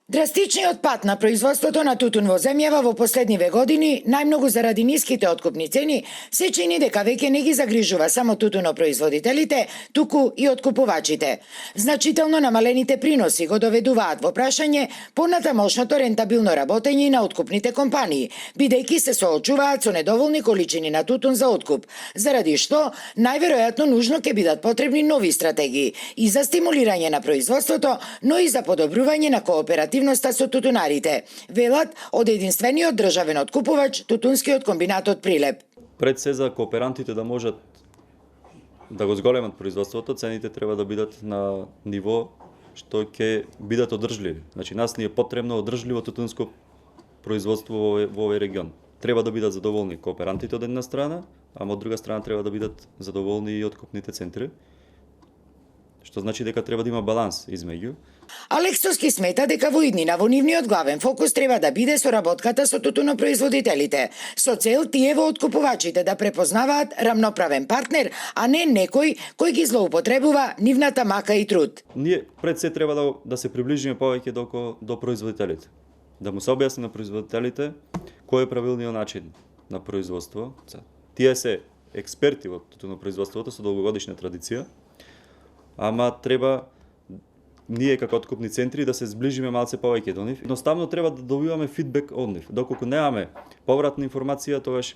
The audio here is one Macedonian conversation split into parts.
Драстичниот пат на производството на тутун во земјава во последниве години, најмногу заради ниските откупни цени, се чини дека веќе не ги загрижува само тутунопроизводителите, туку и откупувачите. Значително намалените приноси го доведуваат во прашање понатамошното рентабилно работење на откупните компании, бидејќи се соочуваат со недоволни количини на тутун за откуп, заради што најверојатно нужно ќе бидат потребни нови стратегии и за стимулирање на производството, но и за подобрување на кооперативноста со тутунарите, велат од единствениот државен откупувач Тутунскиот комбинатот Прилеп. Пред се за кооперантите да можат да го зголемат производството, цените треба да бидат на ниво што ќе бидат одржливи. Значи нас ни е потребно одржливо тутунско производство во овој регион. Треба да бидат задоволни кооперантите од една страна, а од друга страна треба да бидат задоволни и откупните центри, што значи дека треба да има баланс измеѓу. Алексовски смета дека во иднина во нивниот главен фокус треба да биде соработката со тутунопроизводителите, со цел тие во откупувачите да препознаваат рамноправен партнер, а не некој кој ги злоупотребува нивната мака и труд. Ние пред се треба да се приближиме повеќе до производителите. Да му се објасни на производителите кој е правилниот начин на производство. Тие се експерти во тутунопроизводството со долгогодишна традиција, ама треба ние како откупни центри да се зближиме малце повеќе до нив. Едноставно треба да добиваме фидбек од нив. Доколку немаме повратна информација, тогаш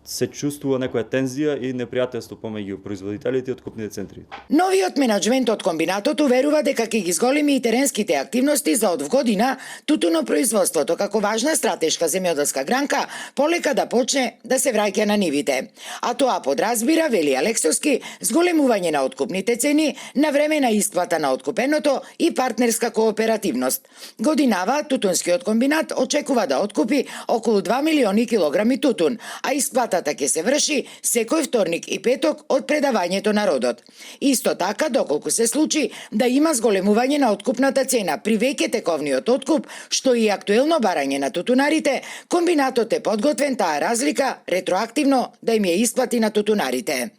се чувствува некоја тензија и непријателство помеѓу производителите и откупните центри. Новиот менаџмент од комбинатот уверува дека ќе ги зголеми и теренските активности за од година тутунопроизводството како важна стратешка земјоделска гранка полека да почне да се враќа на нивите. А тоа подразбира, вели Алексовски, зголемување на откупните цени, навремена исплата на откупеното и партнерска кооперативност. Годинава Тутунскиот комбинат очекува да откупи околу 2 милиони килограми тутун, а исплатата ќе се врши секој вторник и петок од предавањето Народот. Исто така, доколку се случи да има зголемување на откупната цена при веќе тековниот откуп, што и актуелно барање на тутунарите, комбинатот е подготвен таа разлика ретроактивно да им ја исплати на тутунарите.